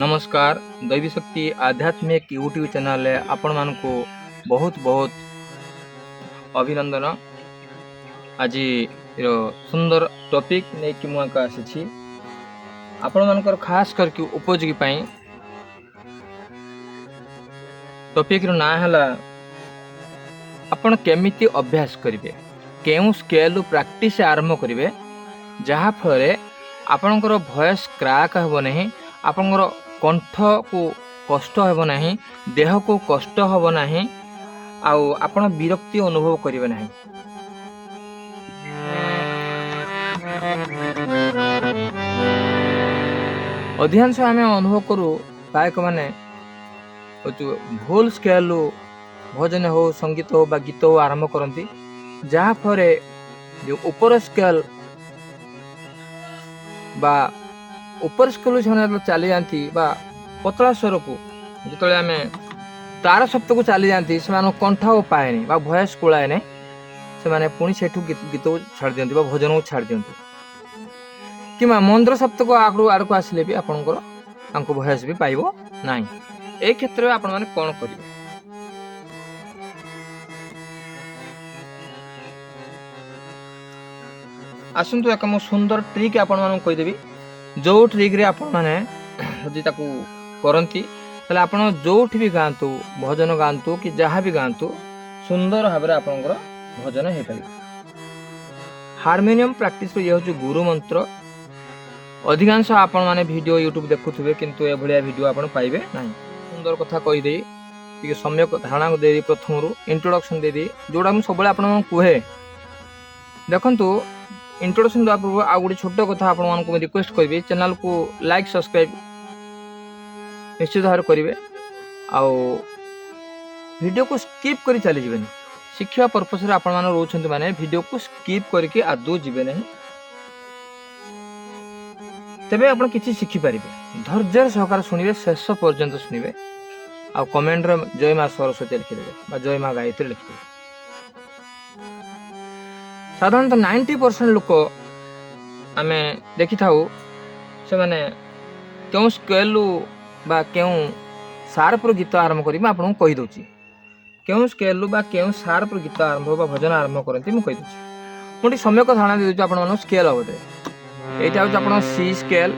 नमस्कार दैवी शक्ति आध्यात्मिक यूट्यूब चैनल आपण मानकु बहुत बहुत अभिनंदन। आज सुंदर टॉपिक नहीं कि मुझे आसी आपण मानकर खास करके उपयोगी पाई टॉपिक रो ना है आपण केमिति अभ्यास करेंगे केउ स्केल प्रैक्टिस आरंभ करेंगे जहाँ फल आपणकर वॉइस क्रैक हेब नहीं आपणकर कंठ को कष्ट हेब नहीं देह को कष्ट हेब नहीं आउ आपण विरक्ति अनुभव करेंगे नहीं। अधिकांश आम अनुभव करूँ गायक मैंने भूल स्केल भजन हो संगीत हो बा गीत हो आरंभ करती जहाँ फल जो ऊपर स्केल बा ऊपर स्केल से चली जाती बा पतला स्वर को जो आम तार सप्त को चली जाती से कंठ पाए बा भयस कुलाए नहीं से पुणी से गीत को छाड़ दिखती भजन को छाड़ दिखती कि मंत्र सप्त को आड़क आसिले भी आपंकर भयस भी पाइब ना। ए क्षेत्र में आपण मैंने कौन करेंगे आसतु एक सुंदर ट्रिक आपण मानक कहीदेवी जो ट्रिक रे आपण माने यदि ताकू करंती तले आपण जोठी भी गांतु भजन गांतु कि जहाँ भी गांतु सुंदर भाव में आपणकर भजन हो पाए। हारमोनियम प्रैक्टिस ये हूँ गुरु मंत्र अधिकांश आपण माने वीडियो यूट्यूब देखुथिबे किंतु ए भलिया वीडियो आपण पाइबे नाही। सुंदर कथा कही दे कि सम्यक धारणा दे दी प्रथम इंट्रोडक्शन दे दी जोड़ा मुझे सब आपण कहे देखंतु इंट्रोडक्शन देवा पूर्व आ गोटे छोट कथा आपको रिक्वेस्ट करी चैनल को लाइक सब्सक्राइब निश्चित भाव करेंगे आउ वीडियो को स्किप कर चली जाए शिक्षा पर्पस रे आपण माने रोचंती माने वीडियो को स्किप करके आदौ जीवे नहीं तेबे आपण किछि शिखि पारिबे धैर्य सहकार सुनिबे शेष पर्यंत सुनिबे आ कमेंट रे जय मां सरस्वती लिखिदेबे बा जय मां गायत्री लिखिदेबे। साधारणतः 90% लोक आम देखि था से माने क्यों स्केल बा क्यों सार्प गीत आरंभ करी आपको कहीदे क्यों स्केल बा क्यों सार्प गीत आरंभ बा भजन आरंभ करती मुझे कहीदे मुझे सम्यक धारणा दे आप स्केल बाबद यहाँ हूँ आप C scale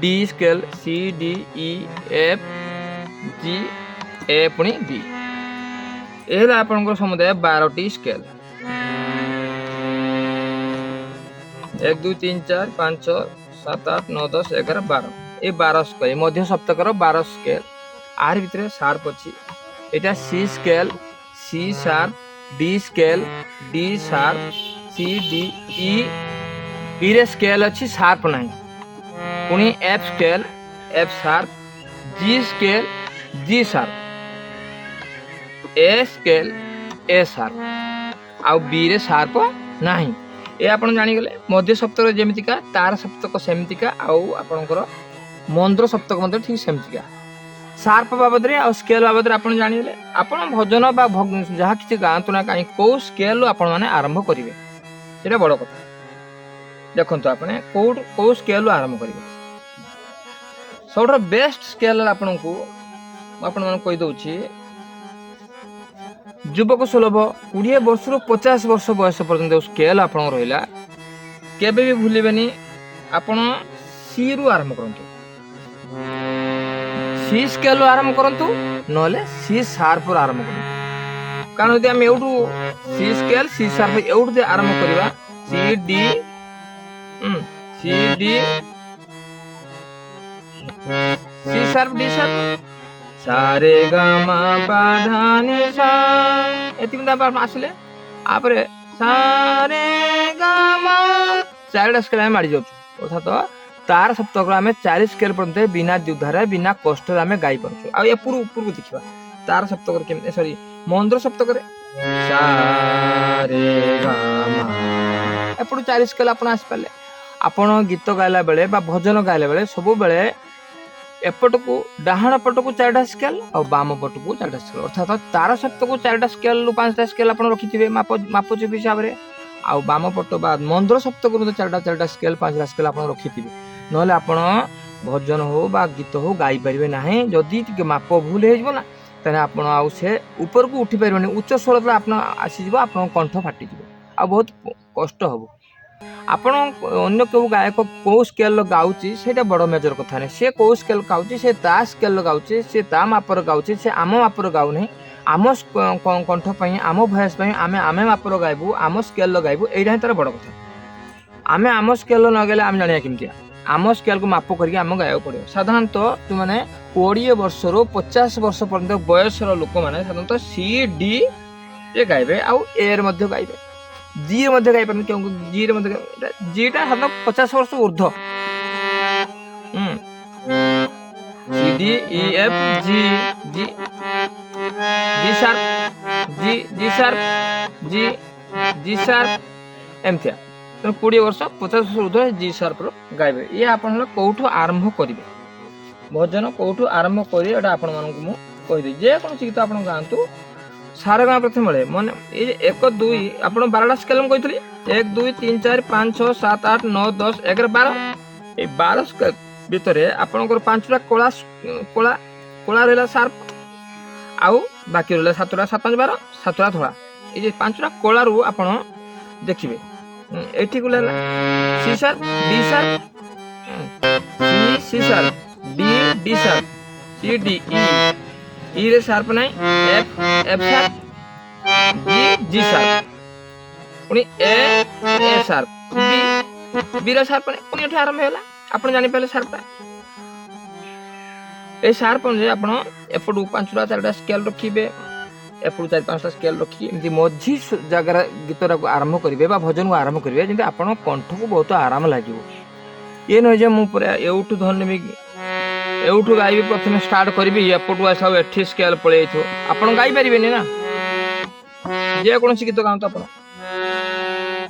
D scale C D E F G A पुणी बी ये आपंकर समुदाय 12टी स्केल 1 2 3 4 5 6 7 8 9 10 11 12 ये 12 स्केल मध्य सप्तकर 12 स्केल आर भितर शार्प अच्छी यहाँ C scale C sharp D scale D sharp C D E B रे स्केल अच्छी शार्प नहीं पुणी F scale F sharp G scale G sharp A scale A sharp आउ बी रे शार्प नहीं ये आप जानीगले मध्य सप्तक जमीका तार सप्तक सेमतिका आउ आपणकर मंत्र सप्तक मध्य ठीक सेमतिका शार्प बाबद रे आ स्केल बाबद आप जानीगले आपण भजन बा जहाँ किसी गाँतु ना कहीं कौ स्केल आपण मैंने आरंभ करेंगे ये बड़ कथा देखो आपने कौ स्केल आरंभ करेंगे सब बेस्ट स्केल आपण को कहीदे युवक सुलभ 20 वर्ष रु 50 वर्ष बयस पर्यंत स्केल आप रहा केबे भी भूलेनि आपण सी रु आरंभ करंतु सी स्केल आरंभ करंतु नले सी शार्प आरंभ करंतु कारण यदि हम एउटू सी स्केल सी शार्प एउटू आरंभ करबा C D C sharp D sharp सारे गामा पाधानी सा एति आसिले आपरे सारे गामा 4 स्केल में मारी जाऊँ अर्थात तार सप्तक आम 4 स्केल पर्यंत बिना द्विधारे बिना कष्ट आम गाई पार्छु आ ऊपर देखा तार सप्तक केमती सॉरी मंत्र सप्तक सारे गामा एपटू 4 स्केल आप आसिपारे आपण गीत गायला बेले बा भजन गायला बेले सब बेले एपट को डाहाण पट को 4टा स्केल और बाम पट को 4टा स्केल अर्थात तार सप्त को 4टा स्केल 5टा स्केल आप रखिथे मापचुप हिसाब से आउ बाम पट बा मंत्र सप्तक 4टा स्केल 5टा स्केल आप रखिथे नहले आपण भजन हो बा गीत हो गाई पारे ना जदि माप भूल हो ताने आपण आउ से ऊपर को उठी पारे उच्च स्वर तो आप आसीज आप कंठ फाटी आ बहुत कष्ट हम आपण अन्य केउ गायक कौ स्केल गाउची से बड़ मेजर कथा नहीं सी कौ स्केल गाउची से ता स्केल गाउची से ता मापर गाउची से आम मापर गाउ नहीं आम कंठ आम भयस आम आम मापर गायबू आम स्केल गायबू यही तार बड़ कथा आम आम स्केल न गले आम जाना केमती आम स्केल को माप करके आम गायक पड़ो साधारणतः तुम मैंने 20 वर्ष रु 50 वर्ष पर्यंत बयसर लोक मैंने साधारणतः सी डी ये गाइबे आउ ए गाइबे जी गाई पार क्यों जी जीटा साधारण 50 वर्ष ऊर्ध C D E F G G G sharp G sharp G G sharp एमथिया 20 वर्ष 50 वर्ष ऊर्ध जी शार्प गाइबे ये आप कौटू आरंभ करेंगे भजन कौटू आरंभ करेंगे एटा आपण मानक मु कहि जेको गीत आप गाँतु सारेगा प्रथम बड़े मन ये 1 2 आप 12टा स्केल कही 1 2 3 4 5 6 7 8 9 10 11 12 ये 12 स्केल भितर आपंकर 5टा कला कला कला रहा शार्प आउ बाकी रहा 7टा 7 5 12 7टा धड़ा ये 5टा कला रू आप देखिए एठी को लेना C sharp D sharp C sharp D sharp C D E रे शार्प नहीं एफ शार्प जी शार्प पुनी ए शार्प बी रे शार्प नहीं पुनी एठी आरंभ होला आपण जानि पहले शार्प ए शार्प जे आपण एपडू 5टा 4टा स्केल रखिबे एपडू 4-5टा स्केल रखी एमती मझी जगह गीतटा को आरंभ करेंगे भजन को आरंभ करेंगे जमी आप कंठ को बहुत आराम लगे ये नुहे जे मुझे एवठू धरनेबी एवठू गाइबी प्रथम स्टार्ट करी एपटू आस एठी स्केल पड़े आप गाई पारे ना जेकोसी गीत गाँव आप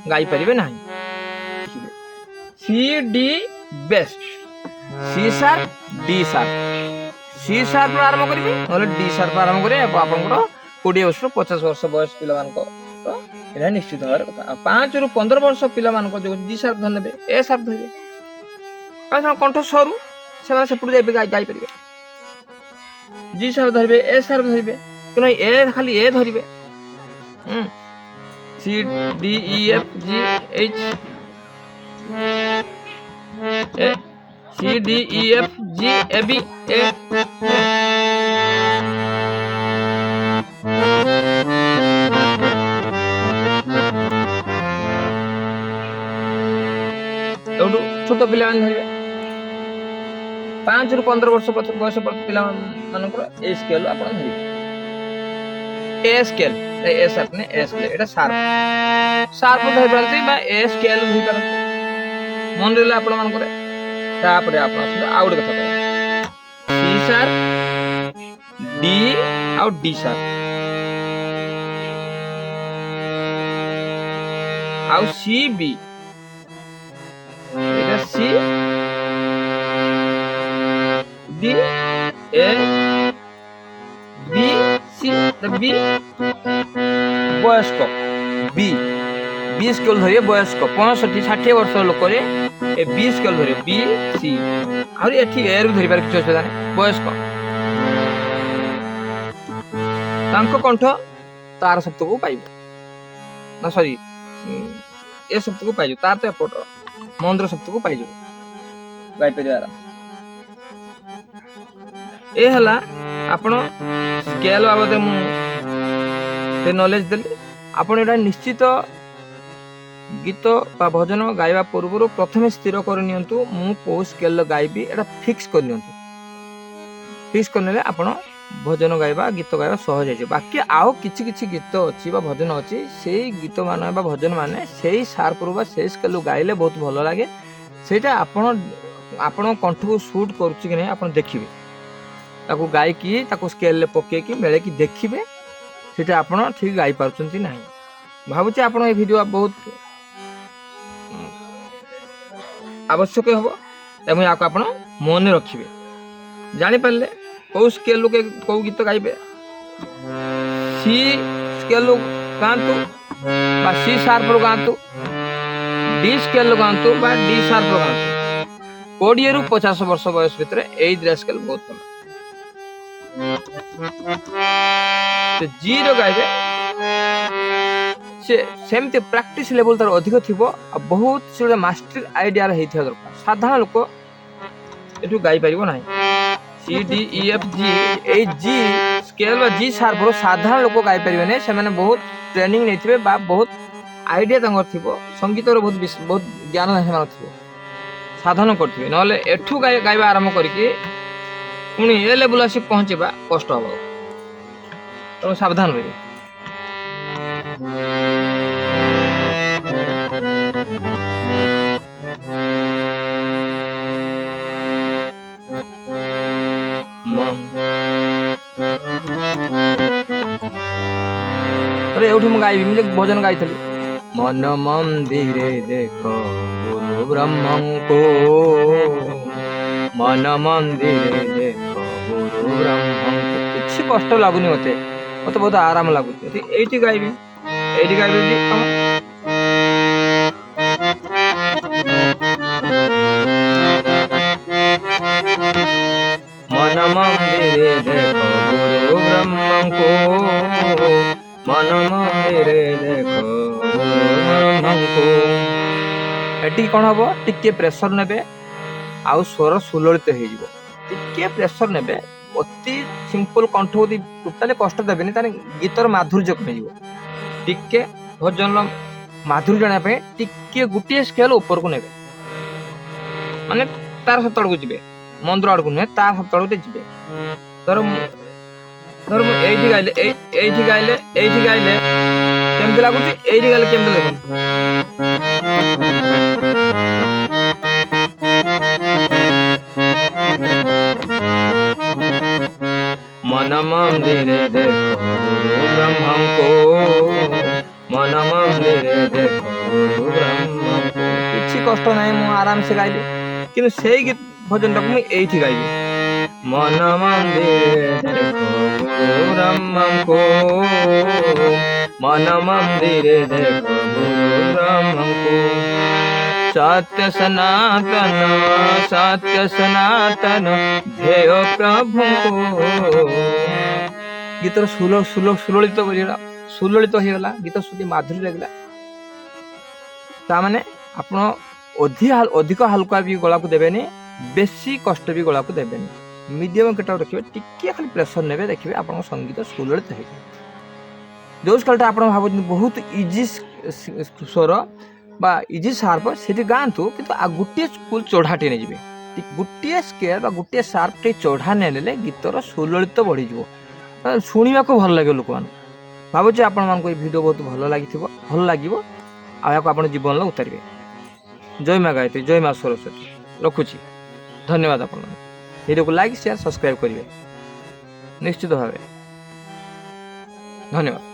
गाई पारे ना C D best C sharp D sharp आरंभ करेंगे ना डी शार्प आरंभ करें आप 20 वर्ष 50 वर्ष बयस पिला निश्चित हमारे कथा 5 रु 15 वर्ष पिला जो जी शार्प धरने ए शार्प धरवे कंठ सरू से गाई पारे जी शार्प धरवे ए शार्प धरवे कि ए खाली ए धरवे C D E F G H C D E F G A B ए छोट पिला धरवे 5 रु 15 वर्ष बयस पिला ए स्केल आप धरवे ए स्केल ए शार्प ने a scale Etah sharp sharp धरि पारती बा ए स्केल धरि पारती मन रे आपण मान करे तापर आपण आउ गोटे कथा कहबा सी शार्प डी आउ डी शार्प आउ सी बी एटा C D A B C B वयस्क बी 20 स्केल धरिए वयस्क 65-60 वर्ष लोक ए 20 स्केल धरिए बी सी आउर एठी ए रु धरि पार किछ असुविधा नै वयस्क तांको कंठ तार शब्द को पाइबो ना सॉरी ए शब्द को पाइजो तार तो एपट मंद्र शब्द को पाइजो गाई परिवार ए हला आपण स्केल बाबद मु नॉलेज देली आपण एटा निश्चित गीत बा भजन गाइबा पूर्व प्रथम स्थिर कर नियंतु मु को स्केल गाइबी एटा फिक्स कर नियंतु फिक्स करने आपण भजन गाइबा गीत गाइबा सहज है बाकी आउ किछि किछि गीत अछि बा भजन अछि सेही गीत माने बा भजन माने सेही शार्प रो बा सेही स्केल गाइले बहुत भलो लागे सेटा आपण कंठ को शूट करूछि कि नै आपण देखिबे ताको गाय की ताको स्केल ले पके की मेले की देखिबे सेटा आपण ठीक गाई पारछंती नाही भाबुछि आपण ए वीडियो बहुत आवश्यक हबो एवं याको आपण मन रखिबे जानि पारले को स्केल के को गीत गाइबे सी स्केल गांतु बा सी शार्प रो गांतु डी स्केल गांतु बा डी शार्प रो गांतु 20 ରୁ 50 ବର୍ଷ ବୟସ ଭିତରେ ଏଇ ଦିଟା ସ୍କେଲ ବହୁତ ଭଲ। ଜି ର ଗାଇବେ ସେ ସେମିତି ପ୍ରାକ୍ଟିସ ଲେଭେଲ ତାର ଅଧିକ ଥିବ ଆଉ ବହୁତ ସେ ଗୋଟେ ମାଷ୍ଟର ଆଇଡିଆର ହେଇଥିବା ଦରକାର। ସାଧାରଣ ଲୋକ ଏଠୁ ଗାଇ ପାରିବ ନାହିଁ। C D E F G ଏଇ ଜି ସ୍କେଲ ବା ଜି ସାର୍ଭର ସାଧାରଣ ଲୋକ ଗାଇ ପାରିବେ ନାହିଁ। ସେମାନେ ବହୁତ ଟ୍ରେନିଂ ନେଇଥିବେ ବା ବହୁତ ଆଇଡିଆ ତାଙ୍କର ଥିବ, ସଙ୍ଗୀତର ବହୁତ ଜ୍ଞାନ ସେମାନଙ୍କ ଥିବ, ସାଧନ କରିଥିବେ। ନହେଲେ ଏଠୁ ଗାଇବା ଆରମ୍ଭ କରିକି ପୁଣି ଏ ଲେବୁଲ ଆସି ପହଞ୍ଚିବା କଷ୍ଟ ହବ। ତେଣୁ ସାବଧାନ ରହିବେ। ଏଉଠୁ ମୁଁ ଗାଇବି, ମୁଁ ଭଜନ ଗାଇଥିଲି। ମନ ମନ୍ଦିରେ ଦେଖ ଗୁରୁ ବ୍ରହ୍ମଙ୍କୁ, ମନ ମନ୍ଦିରେ ଦେଖ ଗୁରୁ ବ୍ରହ୍ମଙ୍କୁ। କିଛି କଷ୍ଟ ଲାଗୁନି ମତେ ବହୁତ ଆରାମ ଲାଗୁଛି। ଏଇଠି ଗାଇବି, ଏଇଠି ଗାଇବି ମନ ମନ୍ଦିରେ ଦେଖ ଗୁରୁ ବ୍ରହ୍ମଙ୍କୁ, ମନ ମନ୍ଦିରେ ଦେଖ ଗୁରୁ ବ୍ରହ୍ମଙ୍କୁ। ଏଠି କଣ ହବ, ଟିକେ ପ୍ରେସର ନେବେ ଆଉ ସ୍ୱର ସୁଲଳିତ ହେଇଯିବ। ଟିକେ ପ୍ରେସର ନେବେ, ଅତି ସିମ୍ପଲ କଣ୍ଠ ଯଦି ଟୋଟାଲି କଷ୍ଟ ଦେବେନି ତାହେଲେ ଗୀତର ମାଧୁର୍ଯ୍ୟ କମିଯିବ। ଟିକେ ଭଜନର ମାଧୁର୍ଯ୍ୟ ଜାଣିବା ପାଇଁ ଟିକେ ଗୋଟିଏ ସ୍କେଲ ଉପରକୁ ନେବେ, ମାନେ ତାର ସତଳକୁ ଯିବେ, ମନ୍ଦିର ଆଡକୁ ନୁହେଁ, ତା ସତଳକୁ ଯିବେ। ଧର ମୁଁ ଏଇଠି ଗାଇଲେ, ଏଇଠି ଗାଇଲେ, ଏଇଠି ଗାଇଲେ କେମିତି ଲାଗୁଛି, ଏଇଠି ଗାଇଲେ କେମିତି ଲାଗୁଛି। ମନ ମନ୍ଦିରେ ଦେଖ ଗୁରୁ ବ୍ରହ୍ମଙ୍କୁ, ମନ ମନ୍ଦିରେ ଦେଖ ଗୁରୁ ବ୍ରହ୍ମଙ୍କୁ। କିଛି କଷ୍ଟ ନାହିଁ, ମୁଁ ଆରାମସେ ଗାଇଲି। କିନ୍ତୁ ସେଇ ଭଜନଟାକୁ ମୁଁ ଏଇଠି ଗାଇବି। ମନ ମନ୍ଦିରେ ଦେଖ ଗୁରୁ ବ୍ରହ୍ମଙ୍କୁ, ମନ ମନ୍ଦିରେ ଦେଖ ଗୁରୁ ବ୍ରହ୍ମଙ୍କୁ। ସତ୍ୟ ସନାତନ, ସତ୍ୟ ସନାତନ ଧ୍ୟେୟ ପ୍ରଭୁଙ୍କୁ। ଗୀତର ସୁଲଳିତ ହେଇଗଲା, ଗୀତ ଶୁଣି ମାଧୁରୀ ଲାଗିଲା। ତାମାନେ ଆପଣ ଅଧିକ ହାଲୁକା ବି ଗଳାକୁ ଦେବେନି, ବେଶୀ କଷ୍ଟ ବି ଗଳାକୁ ଦେବେନି, ମିଡିୟମ କେଟାକୁ ରଖିବେ। ଟିକେ ଖାଲି ପ୍ରେସର ନେବେ, ଦେଖିବେ ଆପଣଙ୍କ ସଙ୍ଗୀତ ସୁଲଳିତ ହେଇଯିବ। ଯୋଉ ସ୍କେଲଟା ଆପଣ ଭାବୁଛନ୍ତି ବହୁତ ଇଜି ସ୍ୱର ବା ଇଜି ସାର୍ପ, ସେଠି ଗାଆନ୍ତୁ, କିନ୍ତୁ ଗୋଟିଏ ସ୍କୁଲ ଚଢ଼ାଟେ ନେଇଯିବେ। ଗୋଟିଏ ସ୍କେଲ ବା ଗୋଟିଏ ସାର୍ପ ଟିକେ ଚଢ଼ା ନେଲେ ଗୀତର ସୁଲଳିତ ବଢିଯିବ, ଶୁଣିବାକୁ ଭଲ ଲାଗିବ ଲୋକମାନଙ୍କୁ। ଭାବୁଛି ଆପଣମାନଙ୍କୁ ଏଇ ଭିଡ଼ିଓ ବହୁତ ଭଲ ଲାଗିବ ଆଉ ଏହାକୁ ଆପଣ ଜୀବନରେ ଉତାରିବେ। ଜୟ ମା ଗାୟତ୍ରୀ, ଜୟ ମା ସରସ୍ୱତୀ। ରଖୁଛି, ଧନ୍ୟବାଦ। ଆପଣମାନଙ୍କୁ ଭିଡ଼ିଓକୁ ଲାଇକ୍, ସେୟାର, ସବସ୍କ୍ରାଇବ କରିବେ ନିଶ୍ଚିତ ଭାବେ। ଧନ୍ୟବାଦ।